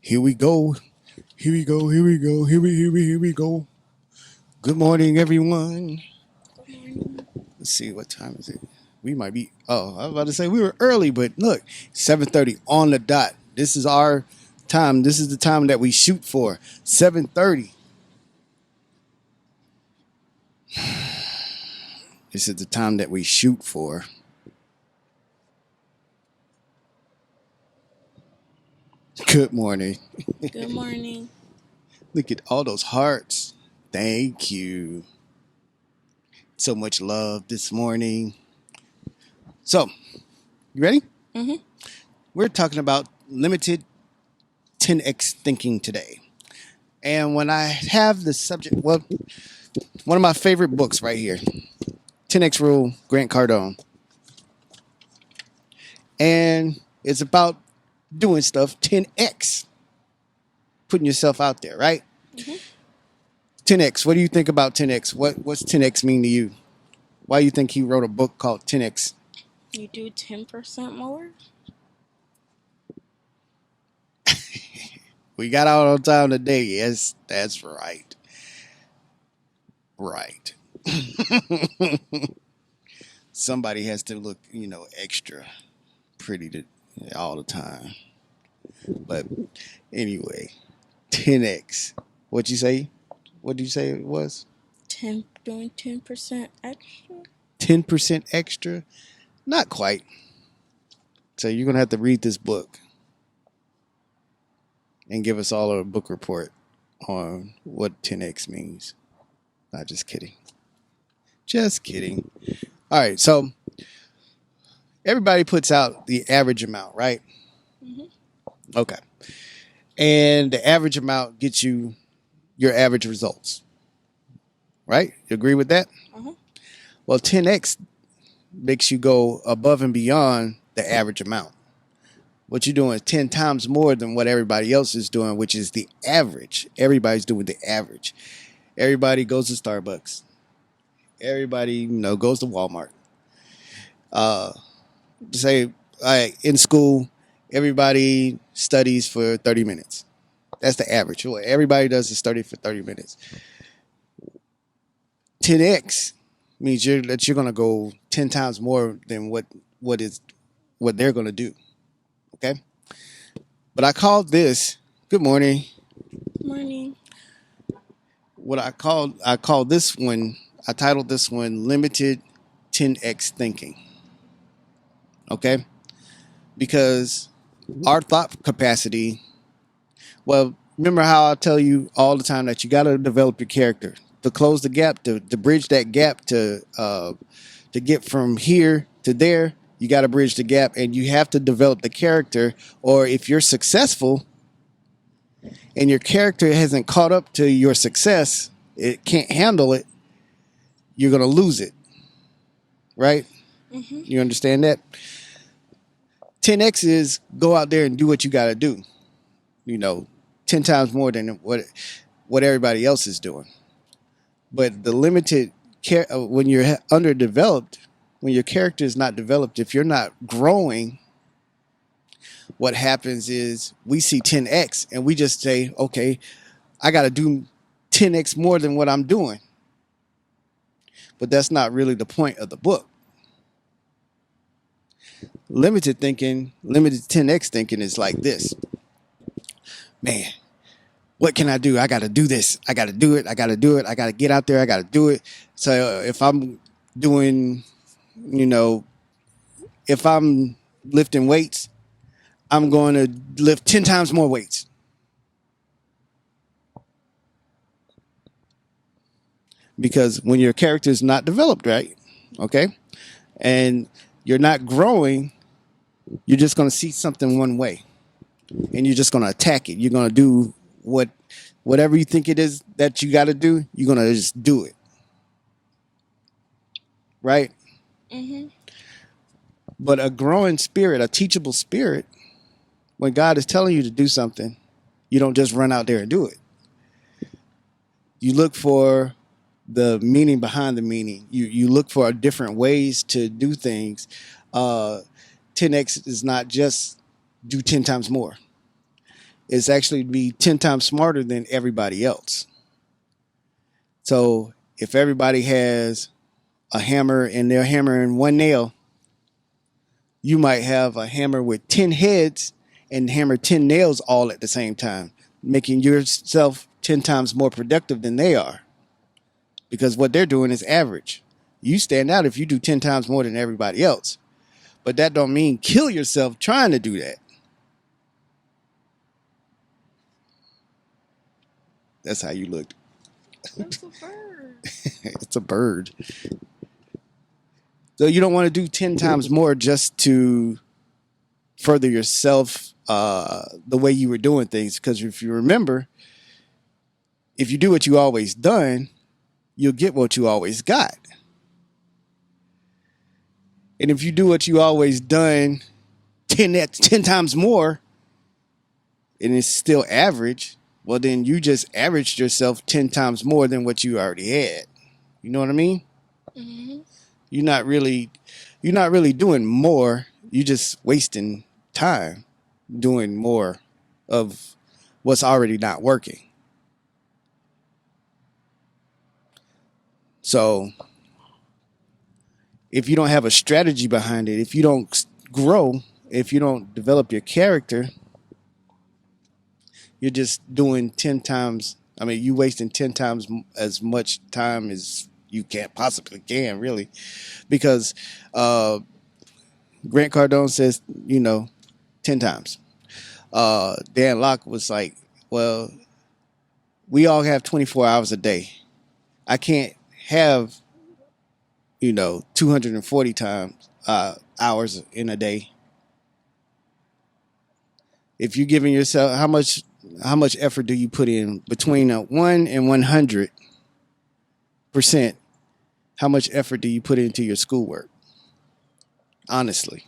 Here we go. Here we go. Here we go. Here we go. Good morning, everyone. Let's see, what time is it? We might be. Oh, I was about to say we were early, but look, 7:30 on the dot. This is our time. This is the time that we shoot for. 7:30. This is the time that we shoot for. Good morning. Good morning. Look at all those hearts. Thank you. So much love this morning. So, you ready? Mm-hmm. We're talking about limited 10x thinking today. And when I have the subject, well, one of my favorite books right here, 10x Rule, Grant Cardone. And it's about doing stuff 10x, putting yourself out there, right? Mm-hmm. 10x, what do you think about 10x? What's 10x mean to you? Why do you think he wrote a book called 10x? You do 10% more? We got out on time today. Yes, that's right. Right. Somebody has to look, extra pretty all the time. But anyway, 10x. What'd you say? What did you say it was? Doing 10% extra? 10% extra? Not quite. So you're going to have to read this book and give us all a book report on what 10x means. Not just kidding. Just kidding. All right, so everybody puts out the average amount, right? Mm-hmm. Okay. And the average amount gets you your average results. Right? You agree with that? Uh-huh. Well, 10x makes you go above and beyond the average amount. What you're doing is 10 times more than what everybody else is doing, which is the average. Everybody's doing the average. Everybody goes to Starbucks. Everybody, goes to Walmart. Say, in school, everybody studies for 30 minutes. That's the average. What everybody does is study for 30 minutes. 10x means that you're going to go 10 times more than what they're going to do. Okay? But I called this, good morning. Good morning. What I titled this one limited 10x thinking. Okay? Because our thought capacity, well, remember how I tell you all the time that you got to develop your character to close the gap, to bridge that gap, to get from here to there. You got to bridge the gap, and you have to develop the character. Or if you're successful and your character hasn't caught up to your success, it can't handle it, you're going to lose it. Right? Mm-hmm. You understand that? 10x is go out there and do what you got to do. 10 times more than what everybody else is doing. But the limited care, when you're underdeveloped, when your character is not developed, if you're not growing, what happens is we see 10x and we just say, okay, I got to do 10x more than what I'm doing. But that's not really the point of the book. Limited 10x thinking is like this. Man, what can I do? I got to do this. I got to do it. I got to do it. I got to get out there. I got to do it. So if I'm doing, if I'm lifting weights, I'm going to lift 10 times more weights. Because when your character is not developed, right? Okay. And you're not growing, you're just going to see something one way. And you're just going to attack it. You're going to do whatever you think it is that you got to do, you're going to just do it. Right? Mm-hmm. But a growing spirit, a teachable spirit, when God is telling you to do something, you don't just run out there and do it. You look for the meaning behind the meaning. You look for different ways to do things. 10x is not just do 10 times more. is actually to be 10 times smarter than everybody else. So if everybody has a hammer and they're hammering one nail, you might have a hammer with 10 heads and hammer 10 nails all at the same time, making yourself 10 times more productive than they are. Because what they're doing is average. You stand out if you do 10 times more than everybody else. But that don't mean kill yourself trying to do that. That's how you looked. That's a bird. It's a bird. So you don't want to do 10 times more just to further yourself the way you were doing things. Because if you remember, if you do what you always done, you'll get what you always got. And if you do what you always done 10 times more and it's still average, well, then you just averaged yourself 10 times more than what you already had. You know what I mean? Mm-hmm. You're not really doing more. You're just wasting time doing more of what's already not working. So if you don't have a strategy behind it, if you don't grow, if you don't develop your character, you're just doing 10 times. I mean, you wasting 10 times as much time as you can't possibly can, really. Because Grant Cardone says, 10 times. Dan Locke was like, well, we all have 24 hours a day. I can't have, 240 times hours in a day. If you're giving yourself, how much effort do you put in between a 1 and 100%? How much effort do you put into your schoolwork? Honestly.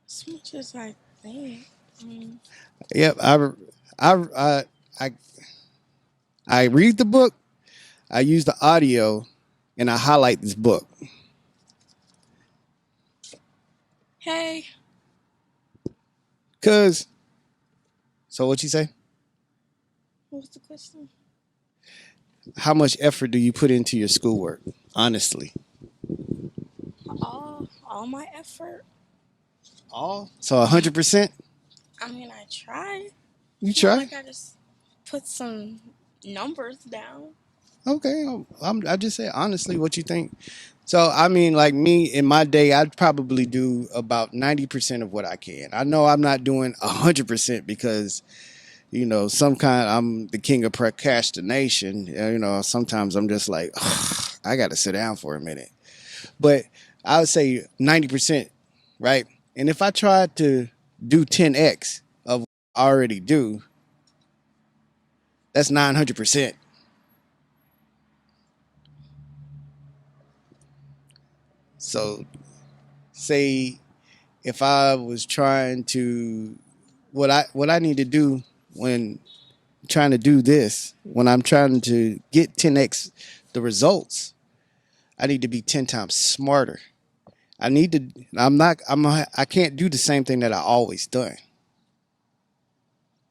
As much as I think. Yep. I read the book, I use the audio, and I highlight this book. Hey. So what you say? What was the question? How much effort do you put into your schoolwork? Honestly. All my effort. All? So 100%? I mean, I try. You Not try? like I just put some numbers down. Okay. I just say honestly what you think. So, I mean, like me in my day, I'd probably do about 90% of what I can. I know I'm not doing 100% because, I'm the king of procrastination. Sometimes I'm just like, I got to sit down for a minute. But I would say 90%, right? And if I tried to do 10x of what I already do, that's 900%. So, say if I was trying to what I need to do when trying to do this, when I'm trying to get 10x the results, I need to be 10 times smarter. I can't do the same thing that I always done.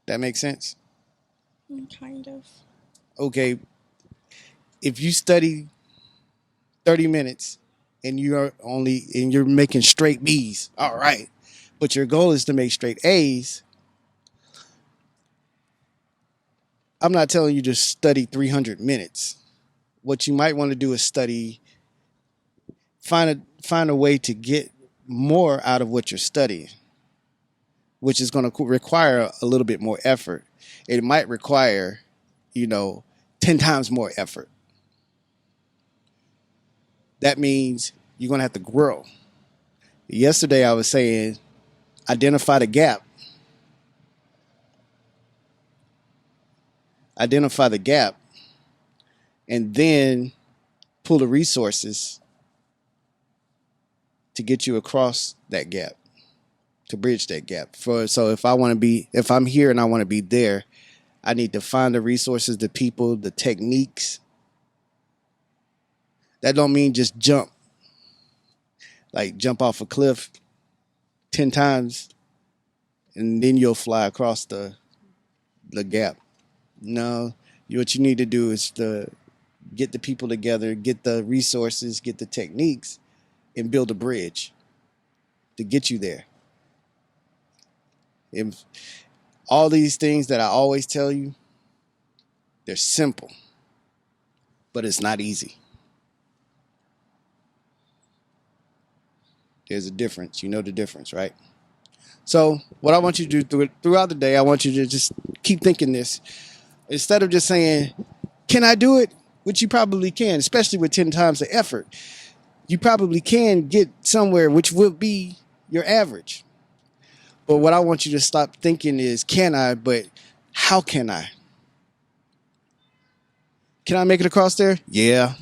That makes sense? Kind of. Okay, if you study 30 minutes and you're making straight B's, all right. But your goal is to make straight A's. I'm not telling you to study 300 minutes. What you might want to do is find a way to get more out of what you're studying, which is going to require a little bit more effort. It might require, 10 times more effort. That means you're going to have to grow. Yesterday, I was saying, identify the gap. Identify the gap, and then pull the resources to get you across that gap, to bridge that gap. So if I'm here and I want to be there, I need to find the resources, the people, the techniques. That don't mean just jump off a cliff 10 times. and then you'll fly across the gap. No, what you need to do is to get the people together, get the resources, get the techniques, and build a bridge to get you there. And all these things that I always tell you, they're simple, but it's not easy. There's a difference. You know the difference, right? So, what I want you to do throughout the day, I want you to just keep thinking this. Instead of just saying, can I do it? Which you probably can, especially with 10 times the effort. You probably can get somewhere, which will be your average. But what I want you to stop thinking is, can I? But how can I? Can I make it across there? Yeah.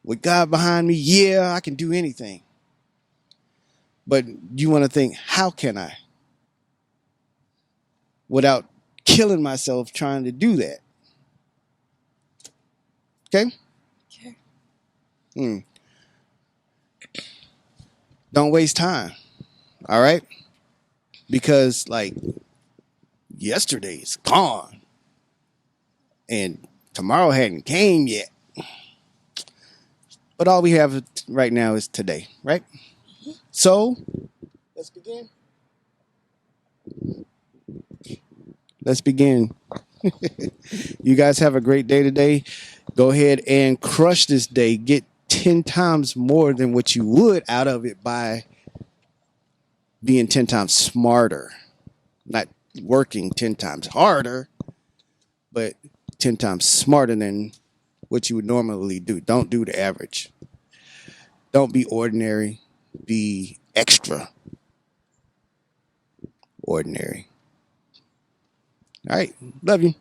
With God behind me, yeah, I can do anything. But you want to think, how can I? Without killing myself trying to do that. Okay? Okay. Hmm. Don't waste time. All right? Because, like, yesterday's gone. And tomorrow hadn't came yet. But all we have right now is today, right? So, let's begin. Let's begin. You guys have a great day today. Go ahead and crush this day. Get 10 times more than what you would out of it by being 10 times smarter. Not working 10 times harder, but 10 times smarter than what you would normally do. Don't do the average. Don't be ordinary. Be extra ordinary. All right. Love you.